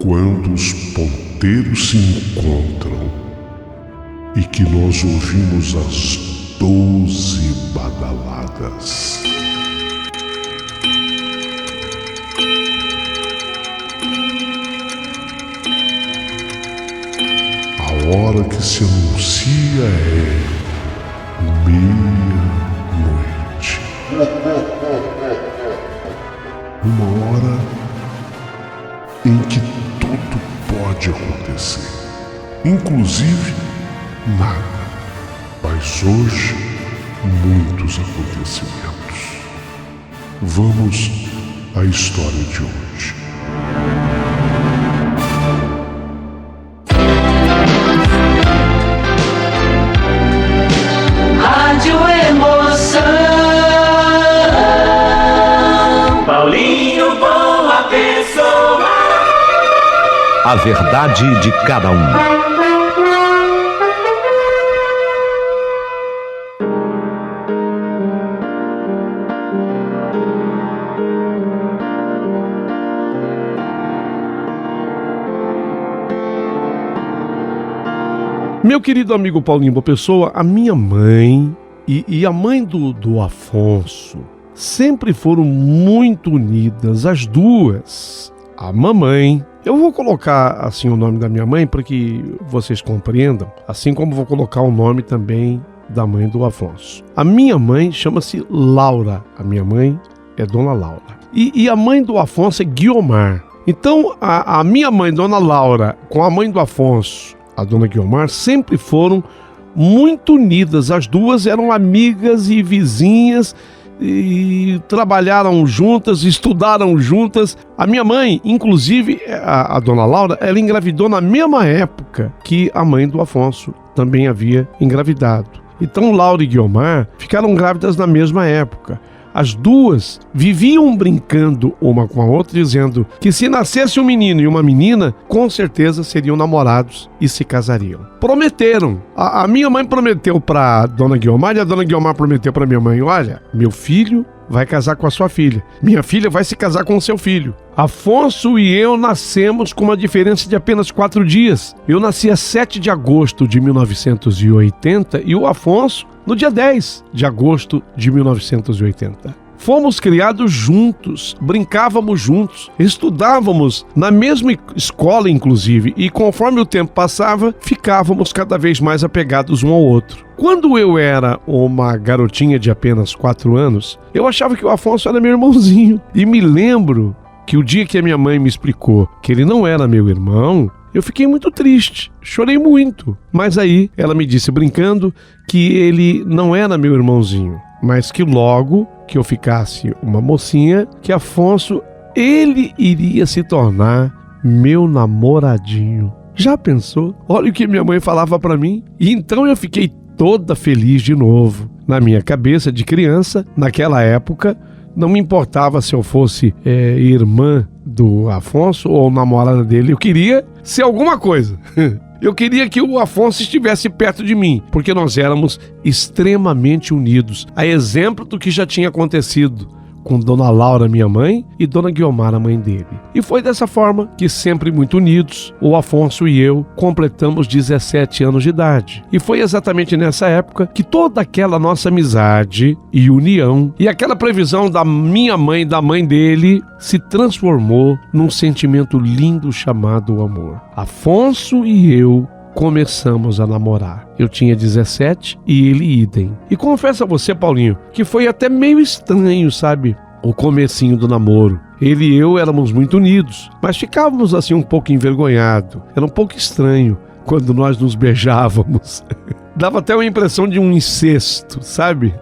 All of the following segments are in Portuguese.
Quando os ponteiros se encontram e que nós ouvimos as 12 badaladas. A hora que se anuncia é meia-noite. Uma hora em que tudo pode acontecer, inclusive nada. Mas hoje, muitos acontecimentos. Vamos à história de hoje. Rádio Emoção. Paulinho, boa pessoa. A verdade de cada um. Meu querido amigo Paulinho Boa Pessoa, a minha mãe e a mãe do Afonso sempre foram muito unidas, as duas. A mamãe, eu vou colocar assim o nome da minha mãe para que vocês compreendam, assim como vou colocar o nome também da mãe do Afonso. A minha mãe chama-se Laura, a minha mãe é Dona Laura. E a mãe do Afonso é Guiomar. Então a minha mãe, Dona Laura, com a mãe do Afonso, a Dona Guiomar, sempre foram muito unidas. As duas eram amigas e vizinhas e trabalharam juntas, estudaram juntas. A minha mãe, inclusive, a Dona Laura, ela engravidou na mesma época que a mãe do Afonso também havia engravidado. Então Laura e Guiomar ficaram grávidas na mesma época. As duas viviam brincando uma com a outra, dizendo que se nascesse um menino e uma menina, com certeza seriam namorados e se casariam. Prometeram. A minha mãe prometeu para Dona Guiomar e a Dona Guiomar prometeu para minha mãe: olha, meu filho vai casar com a sua filha. Minha filha vai se casar com o seu filho. Afonso e eu nascemos com uma diferença de apenas 4 dias. Eu nasci a 7 de agosto de 1980 e o Afonso no dia 10 de agosto de 1980. Fomos criados juntos, brincávamos juntos, estudávamos na mesma escola, inclusive, e conforme o tempo passava, ficávamos cada vez mais apegados um ao outro. Quando eu era uma garotinha de apenas 4 anos, eu achava que o Afonso era meu irmãozinho. E me lembro que o dia que a minha mãe me explicou que ele não era meu irmão, eu fiquei muito triste, chorei muito. Mas aí ela me disse brincando que ele não era meu irmãozinho, mas que logo que eu ficasse uma mocinha, que Afonso, ele iria se tornar meu namoradinho. Já pensou? Olha o que minha mãe falava pra mim. E então eu fiquei toda feliz de novo. Na minha cabeça de criança, naquela época, não me importava se eu fosse irmã do Afonso ou namorada dele. Eu queria ser alguma coisa. Eu queria que o Afonso estivesse perto de mim, porque nós éramos extremamente unidos. A exemplo do que já tinha acontecido com Dona Laura, minha mãe, e Dona Guiomar, a mãe dele. E foi dessa forma que, sempre muito unidos, o Afonso e eu completamos 17 anos de idade. E foi exatamente nessa época que toda aquela nossa amizade e união, e aquela previsão da minha mãe e da mãe dele, se transformou num sentimento lindo chamado amor. Afonso e eu começamos a namorar. Eu tinha 17 e ele idem. E confesso a você, Paulinho, que foi até meio estranho, sabe? O comecinho do namoro. Ele e eu éramos muito unidos, mas ficávamos assim um pouco envergonhados. Era um pouco estranho quando nós nos beijávamos. Dava até uma impressão de um incesto, sabe?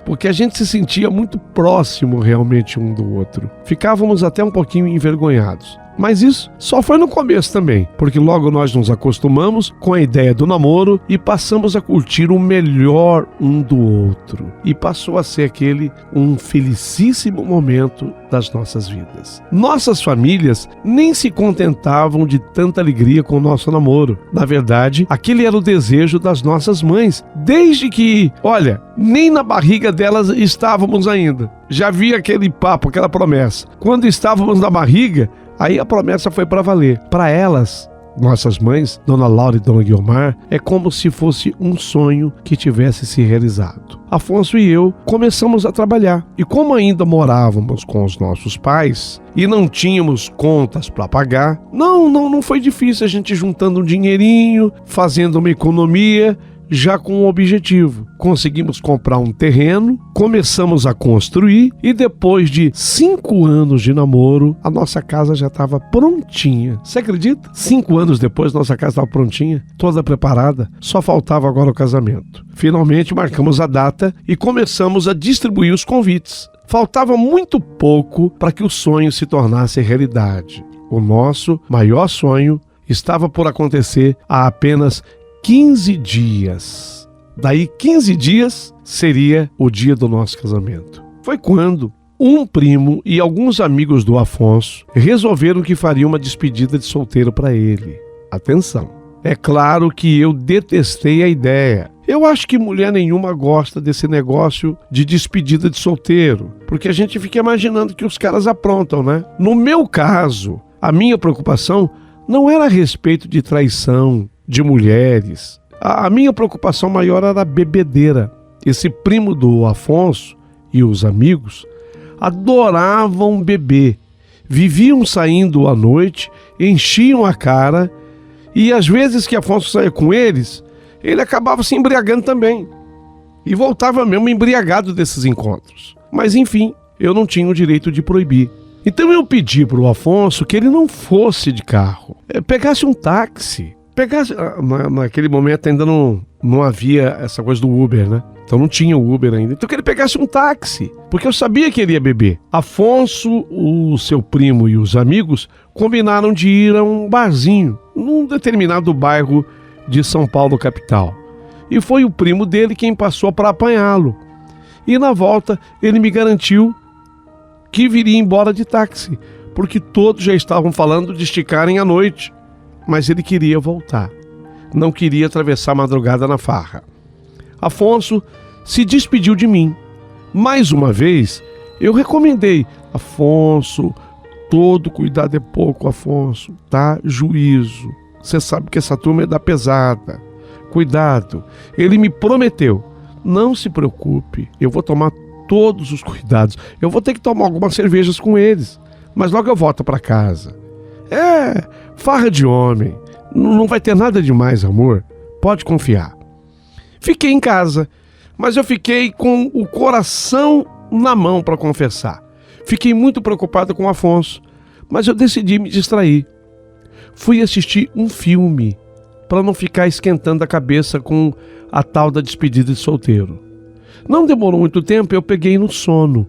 Porque a gente se sentia muito próximo realmente um do outro. Ficávamos até um pouquinho envergonhados. Mas isso só foi no começo também, porque logo nós nos acostumamos com a ideia do namoro e passamos a curtir o melhor um do outro. E passou a ser aquele um felicíssimo momento das nossas vidas. Nossas famílias nem se contentavam de tanta alegria com o nosso namoro. Na verdade, aquele era o desejo das nossas mães, desde que, olha, nem na barriga delas estávamos ainda. Já havia aquele papo, aquela promessa. Quando estávamos na barriga, Aí a promessa foi para valer. Para elas, nossas mães, Dona Laura e Dona Guiomar, é como se fosse um sonho que tivesse se realizado. Afonso e eu começamos a trabalhar. E como ainda morávamos com os nossos pais e não tínhamos contas para pagar, não foi difícil a gente juntando um dinheirinho, fazendo uma economia, já com um objetivo. Conseguimos comprar um terreno, começamos a construir e depois de 5 anos de namoro, a nossa casa já estava prontinha. Você acredita? 5 anos depois, nossa casa estava prontinha, toda preparada, só faltava agora o casamento. Finalmente marcamos a data e começamos a distribuir os convites. Faltava muito pouco para que o sonho se tornasse realidade. O nosso maior sonho estava por acontecer há apenas 15 dias. Daí 15 dias seria o dia do nosso casamento. Foi quando um primo e alguns amigos do Afonso resolveram que fariam uma despedida de solteiro para ele. Atenção, é claro que eu detestei a ideia. Eu acho que mulher nenhuma gosta desse negócio de despedida de solteiro, porque a gente fica imaginando que os caras aprontam, né? No meu caso, a minha preocupação não era a respeito de traição de mulheres. A minha preocupação maior era a bebedeira. Esse primo do Afonso e os amigos adoravam beber. Viviam saindo à noite, enchiam a cara e às vezes que Afonso saía com eles, ele acabava se embriagando também. E voltava mesmo embriagado desses encontros. Mas enfim, eu não tinha o direito de proibir. Então eu pedi para o Afonso que ele não fosse de carro, pegasse um táxi. Naquele momento ainda não havia essa coisa do Uber, né? Então não tinha o Uber ainda. Então que ele pegasse um táxi, porque eu sabia que ele ia beber. Afonso, o seu primo e os amigos combinaram de ir a um barzinho, num determinado bairro de São Paulo, capital. E foi o primo dele quem passou para apanhá-lo. E na volta ele me garantiu que viria embora de táxi, porque todos já estavam falando de esticarem a noite. Mas ele queria voltar, não queria atravessar a madrugada na farra. Afonso se despediu de mim. Mais uma vez, eu recomendei: Afonso, todo cuidado é pouco, Afonso, tá? Juízo. Você sabe que essa turma é da pesada. Cuidado. Ele me prometeu: não se preocupe, eu vou tomar todos os cuidados. Eu vou ter que tomar algumas cervejas com eles, mas logo eu volto para casa. Farra de homem. Não vai ter nada demais, amor. Pode confiar. Fiquei em casa, mas eu fiquei com o coração na mão para confessar. Fiquei muito preocupado com o Afonso, mas eu decidi me distrair. Fui assistir um filme para não ficar esquentando a cabeça com a tal da despedida de solteiro. Não demorou muito tempo, eu peguei no sono.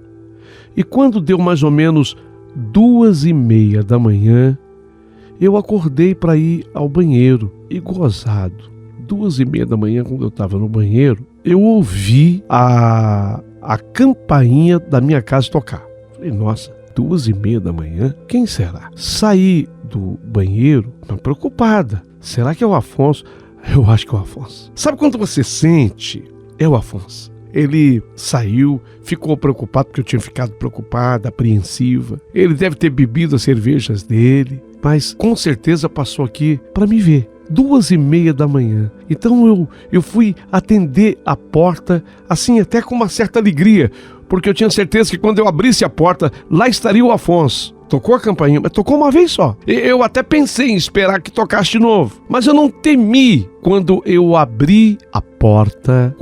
E quando deu mais ou menos 2:30 da manhã, eu acordei para ir ao banheiro e gozado. 2:30 da manhã, quando eu estava no banheiro, eu ouvi a campainha da minha casa tocar. Falei, nossa, 2:30 da manhã? Quem será? Saí do banheiro, preocupada. Será que é o Afonso? Eu acho que é o Afonso. Sabe quando você sente? É o Afonso. Ele saiu, ficou preocupado porque eu tinha ficado preocupada, apreensiva. Ele deve ter bebido as cervejas dele, mas com certeza passou aqui para me ver. 2:30 da manhã. Então eu fui atender a porta, assim até com uma certa alegria, porque eu tinha certeza que quando eu abrisse a porta, lá estaria o Afonso. Tocou a campainha, mas tocou uma vez só. Eu até pensei em esperar que tocasse de novo, mas eu não temi quando eu abri a porta.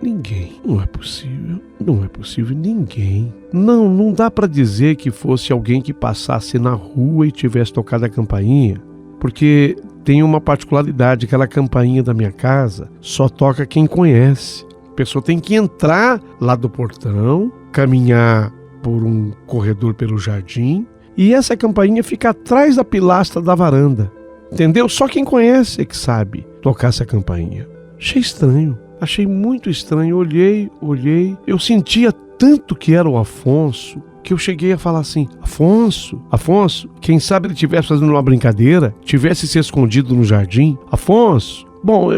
Ninguém. Não é possível, ninguém. Não dá para dizer que fosse alguém que passasse na rua e tivesse tocado a campainha, porque tem uma particularidade, aquela campainha da minha casa só toca quem conhece. A pessoa tem que entrar lá do portão, caminhar por um corredor pelo jardim, e essa campainha fica atrás da pilastra da varanda. Entendeu? Só quem conhece é que sabe tocar essa campainha. Achei estranho. Achei muito estranho. Olhei. Eu sentia tanto que era o Afonso, que eu cheguei a falar assim: Afonso, quem sabe ele estivesse fazendo uma brincadeira, tivesse se escondido no jardim. Afonso. Bom,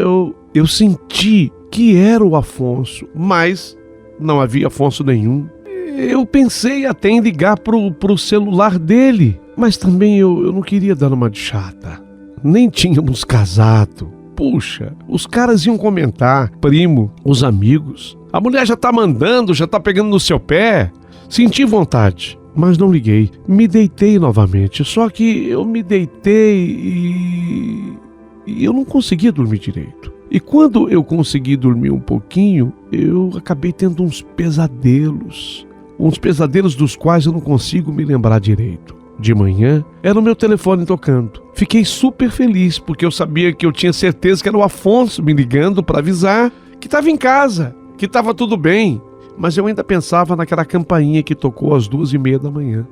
eu senti que era o Afonso, mas não havia Afonso nenhum. Eu pensei até em ligar pro celular dele, mas também eu não queria dar uma de chata. Nem tínhamos casado. Puxa, os caras iam comentar, primo, os amigos. A mulher já tá mandando, já tá pegando no seu pé. Senti vontade, mas não liguei. Me deitei novamente, só que eu me deitei e eu não conseguia dormir direito. E quando eu consegui dormir um pouquinho, eu acabei tendo uns pesadelos. Uns pesadelos dos quais eu não consigo me lembrar direito. De manhã, era o meu telefone tocando. Fiquei super feliz, porque eu sabia que eu tinha certeza que era o Afonso me ligando para avisar que estava em casa, que estava tudo bem. Mas eu ainda pensava naquela campainha que tocou às 2:30 da manhã.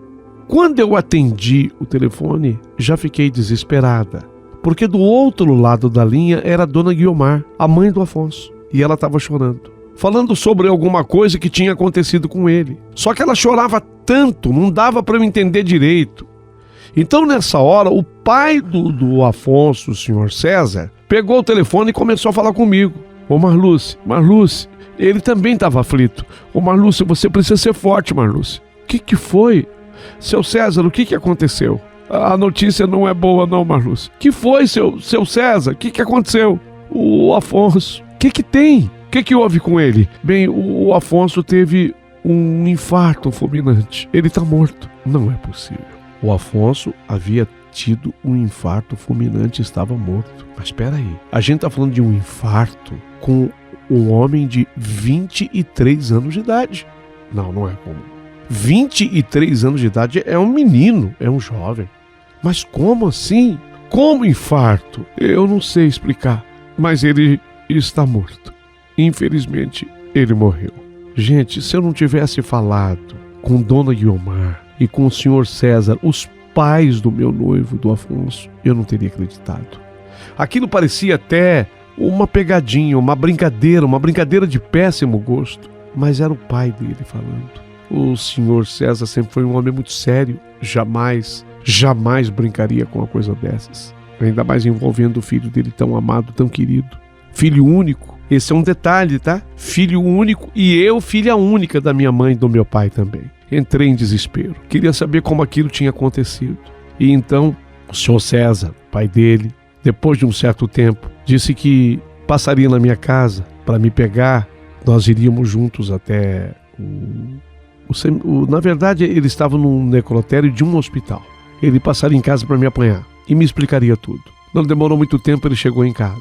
Quando eu atendi o telefone, já fiquei desesperada, porque do outro lado da linha era a dona Guiomar, a mãe do Afonso, e ela estava chorando, falando sobre alguma coisa que tinha acontecido com ele. Só que ela chorava tanto, não dava para eu entender direito. Então, nessa hora, o pai do Afonso, o senhor César, pegou o telefone e começou a falar comigo. Ô Marluce, ele também estava aflito. Ô Marluce, você precisa ser forte, Marluce. O que foi? Seu César, o que aconteceu? A notícia não é boa não, Marluce. Que foi, seu César? O que aconteceu? O Afonso, o que tem? O que houve com ele? Bem, o Afonso teve um infarto fulminante. Ele está morto. Não é possível. O Afonso havia tido um infarto fulminante e estava morto. Mas espera aí. A gente está falando de um infarto com um homem de 23 anos de idade. Não é comum. 23 anos de idade é um menino, é um jovem. Mas como assim? Como infarto? Eu não sei explicar. Mas ele está morto. Infelizmente, ele morreu. Gente, se eu não tivesse falado com Dona Guiomar e com o senhor César, os pais do meu noivo, do Afonso, eu não teria acreditado. Aquilo parecia até uma pegadinha, uma brincadeira de péssimo gosto. Mas era o pai dele falando. O senhor César sempre foi um homem muito sério. Jamais brincaria com uma coisa dessas. Ainda mais envolvendo o filho dele tão amado, tão querido. Filho único. Esse é um detalhe, tá? Filho único e eu, filha única da minha mãe e do meu pai também. Entrei em desespero. Queria saber como aquilo tinha acontecido. E então, o senhor César, pai dele, depois de um certo tempo, disse que passaria na minha casa para me pegar. Nós iríamos juntos até na verdade, ele estava num necrotério de um hospital. Ele passaria em casa para me apanhar e me explicaria tudo. Não demorou muito tempo, ele chegou em casa.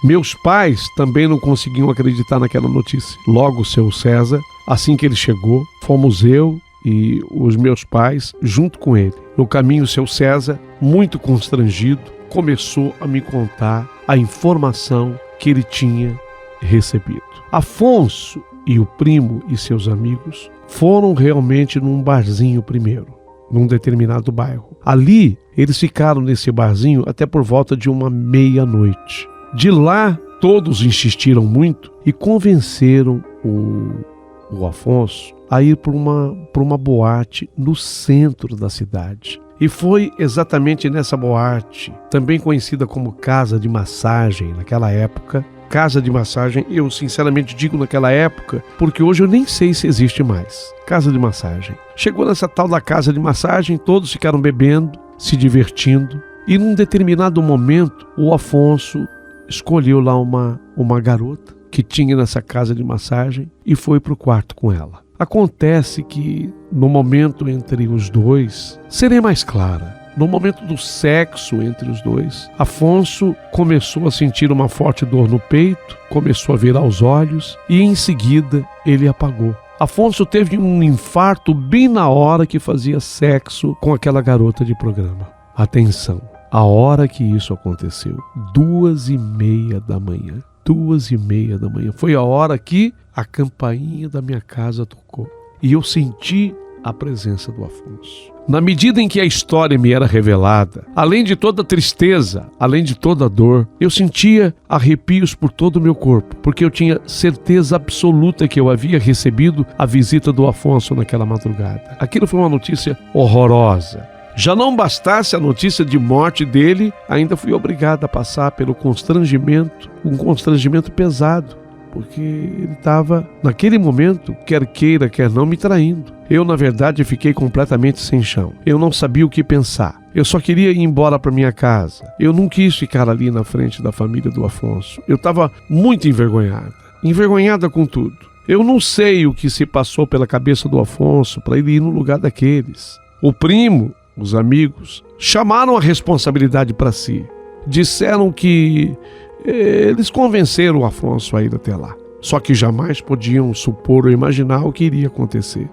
Meus pais também não conseguiam acreditar naquela notícia. Logo, o seu César, assim que ele chegou, fomos eu e os meus pais junto com ele. No caminho, o seu César, muito constrangido, começou a me contar a informação que ele tinha recebido. Afonso e o primo e seus amigos foram realmente num barzinho primeiro, num determinado bairro. Ali, eles ficaram nesse barzinho até por volta de 1:30. De lá, todos insistiram muito e convenceram o Afonso a ir para uma boate no centro da cidade. E foi exatamente nessa boate, também conhecida como Casa de Massagem naquela época. Casa de massagem, eu sinceramente digo naquela época, porque hoje eu nem sei se existe mais. Casa de massagem. Chegou nessa tal da casa de massagem, todos ficaram bebendo, se divertindo. E num determinado momento, o Afonso escolheu lá uma garota que tinha nessa casa de massagem e foi para o quarto com ela. Acontece que no momento entre os dois, serei mais clara, no momento do sexo entre os dois, Afonso começou a sentir uma forte dor no peito, começou a virar os olhos e em seguida ele apagou. Afonso teve um infarto bem na hora que fazia sexo com aquela garota de programa. Atenção, a hora que isso aconteceu, 2:30 da manhã. 2:30 da manhã. Foi a hora que a campainha da minha casa tocou. E eu senti a presença do Afonso. Na medida em que a história me era revelada, além de toda a tristeza, além de toda a dor, eu sentia arrepios por todo o meu corpo, porque eu tinha certeza absoluta que eu havia recebido a visita do Afonso naquela madrugada. Aquilo foi uma notícia horrorosa. Já não bastasse a notícia de morte dele, ainda fui obrigado a passar pelo constrangimento, um constrangimento pesado, porque ele estava, naquele momento, quer queira, quer não, me traindo. Eu, na verdade, fiquei completamente sem chão. Eu não sabia o que pensar. Eu só queria ir embora para minha casa. Eu não quis ficar ali na frente da família do Afonso. Eu estava muito envergonhada com tudo. Eu não sei o que se passou pela cabeça do Afonso para ele ir no lugar daqueles. O primo, os amigos, chamaram a responsabilidade para si. Disseram que eles convenceram o Afonso a ir até lá. Só que jamais podiam supor ou imaginar o que iria acontecer.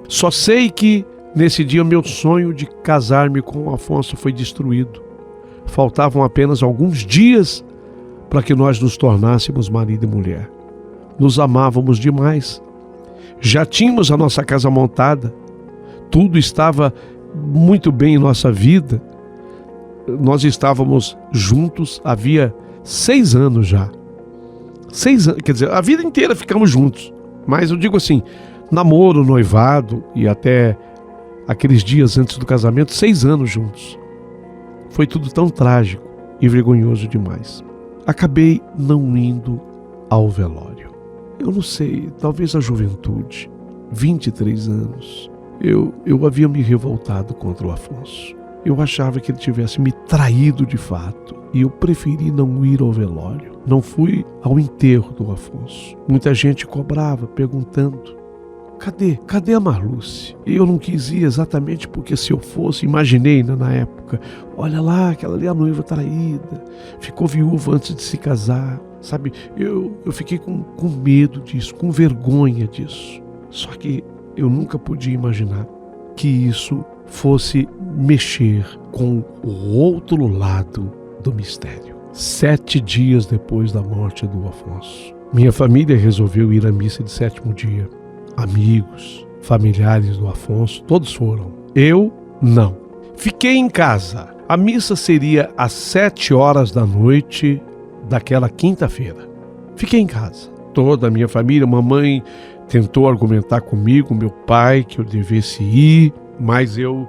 Só sei que, nesse dia, meu sonho de casar-me com o Afonso foi destruído. Faltavam apenas alguns dias para que nós nos tornássemos marido e mulher. Nos amávamos demais. Já tínhamos a nossa casa montada. Tudo estava muito bem em nossa vida. Nós estávamos juntos havia 6 anos já. 6 anos, quer dizer, a vida inteira ficamos juntos. Mas eu digo assim, namoro, noivado e até aqueles dias antes do casamento, 6 anos juntos. Foi tudo tão trágico e vergonhoso demais. Acabei não indo ao velório. Eu não sei, talvez a juventude, 23 anos, eu havia me revoltado contra o Afonso. Eu achava que ele tivesse me traído de fato e eu preferi não ir ao velório. Não fui ao enterro do Afonso. Muita gente cobrava, perguntando: Cadê a Marluce? E eu não quis ir exatamente porque se eu fosse, imaginei na época, olha lá, aquela ali é a noiva traída, ficou viúva antes de se casar, sabe? Eu fiquei com medo disso, com vergonha disso. Só que eu nunca podia imaginar que isso fosse mexer com o outro lado do mistério. 7 dias depois da morte do Afonso, minha família resolveu ir à missa de 7º dia. Amigos, familiares do Afonso, todos foram. Eu, não. Fiquei em casa. A missa seria às 7 horas da noite daquela quinta-feira. Fiquei em casa. Toda a minha família, mamãe tentou argumentar comigo, meu pai, que eu devesse ir, mas eu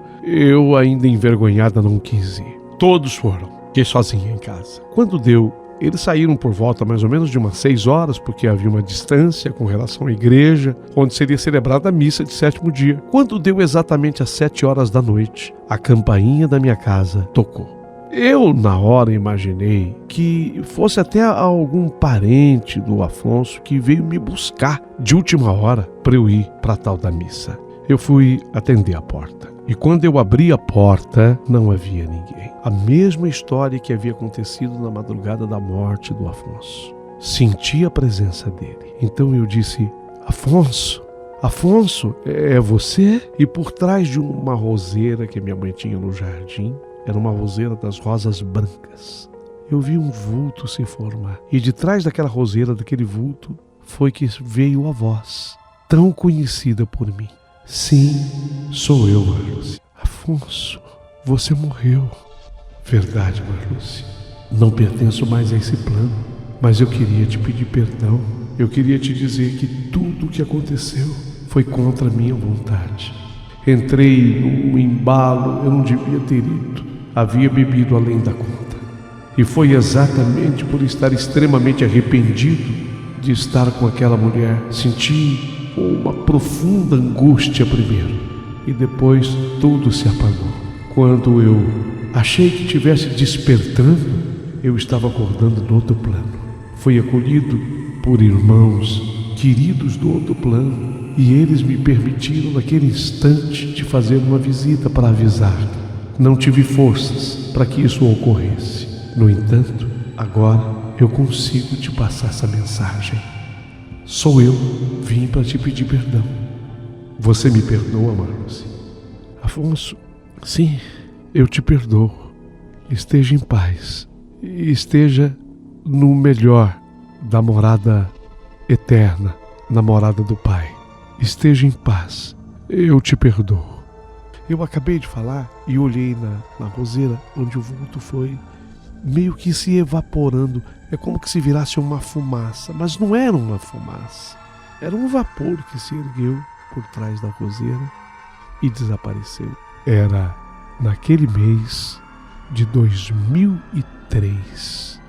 ainda envergonhada não quis ir. Todos foram. Fiquei sozinha em casa. Quando deu, eles saíram por volta mais ou menos de umas 6 horas, porque havia uma distância com relação à igreja, onde seria celebrada a missa de 7º dia. Quando deu exatamente às 7 horas da noite, a campainha da minha casa tocou. Eu, na hora, imaginei que fosse até algum parente do Afonso que veio me buscar de última hora para eu ir para a tal da missa. Eu fui atender a porta. E quando eu abri a porta, não havia ninguém. A mesma história que havia acontecido na madrugada da morte do Afonso. Senti a presença dele. Então eu disse: Afonso, é você? E por trás de uma roseira que minha mãe tinha no jardim, era uma roseira das rosas brancas, eu vi um vulto se formar. E de trás daquela roseira, daquele vulto, foi que veio a voz, tão conhecida por mim. Sim, sou eu, Marluce. Afonso, você morreu. Verdade, Marluce. Não pertenço mais a esse plano, mas eu queria te pedir perdão. Eu queria te dizer que tudo o que aconteceu foi contra a minha vontade. Entrei num embalo, eu não devia ter ido. Havia bebido além da conta. E foi exatamente por estar extremamente arrependido de estar com aquela mulher. Senti uma profunda angústia primeiro, e depois tudo se apagou. Quando eu achei que estivesse despertando, eu estava acordando no outro plano. Fui acolhido por irmãos queridos do outro plano, e eles me permitiram naquele instante de fazer uma visita para avisar. Não tive forças para que isso ocorresse. No entanto, agora eu consigo te passar essa mensagem. Sou eu, vim para te pedir perdão. Você me perdoa, Marluce? Afonso, sim, eu te perdoo. Esteja em paz. E esteja no melhor da morada eterna, na morada do Pai. Esteja em paz. Eu te perdoo. Eu acabei de falar e olhei na roseira onde o vulto foi meio que se evaporando. É como que se virasse uma fumaça, mas não era uma fumaça. Era um vapor que se ergueu por trás da roseira e desapareceu. Era naquele mês de 2003,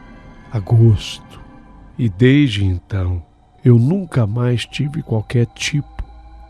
agosto. E desde então eu nunca mais tive qualquer tipo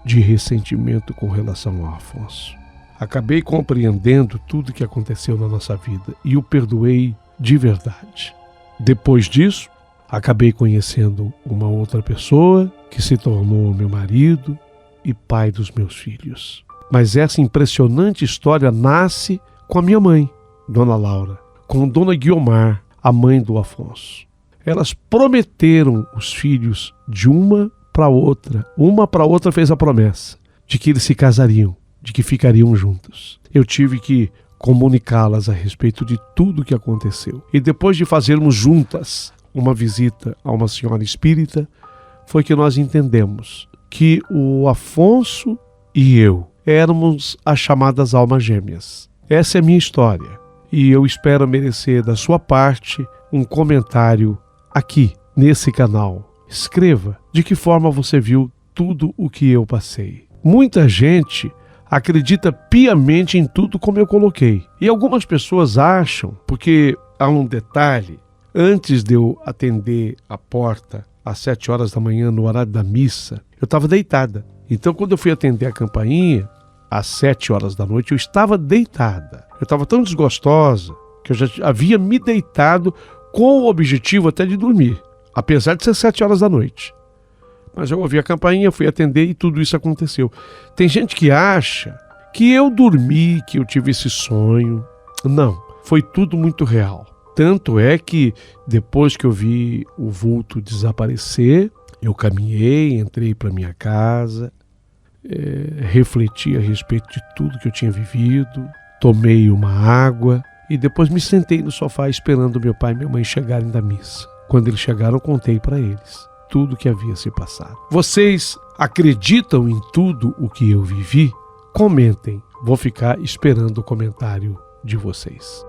de ressentimento com relação ao Afonso. Acabei compreendendo tudo que aconteceu na nossa vida e o perdoei de verdade. Depois disso, acabei conhecendo uma outra pessoa que se tornou meu marido e pai dos meus filhos. Mas essa impressionante história nasce com a minha mãe, Dona Laura, com Dona Guiomar, a mãe do Afonso. Elas prometeram os filhos de uma para outra fez a promessa de que eles se casariam, de que ficariam juntos. Eu tive que comunicá-las a respeito de tudo o que aconteceu. E depois de fazermos juntas uma visita a uma senhora espírita, foi que nós entendemos que o Afonso e eu éramos as chamadas almas gêmeas. Essa é a minha história e eu espero merecer da sua parte um comentário aqui nesse canal. Escreva de que forma você viu tudo o que eu passei. Muita gente acredita piamente em tudo como eu coloquei. E algumas pessoas acham, porque há um detalhe, antes de eu atender a porta às 7 horas da manhã no horário da missa, eu estava deitada. Então quando eu fui atender a campainha, às 7 horas da noite, eu estava deitada. Eu estava tão desgostosa que eu já havia me deitado com o objetivo até de dormir, apesar de ser 7 horas da noite. Mas eu ouvi a campainha, fui atender e tudo isso aconteceu. Tem gente que acha que eu dormi, que eu tive esse sonho. Não, foi tudo muito real. Tanto é que depois que eu vi o vulto desaparecer, eu caminhei, entrei para minha casa, refleti a respeito de tudo que eu tinha vivido, tomei uma água e depois me sentei no sofá esperando meu pai e minha mãe chegarem da missa. Quando eles chegaram, eu contei para eles tudo que havia se passado. Vocês acreditam em tudo o que eu vivi? Comentem, vou ficar esperando o comentário de vocês.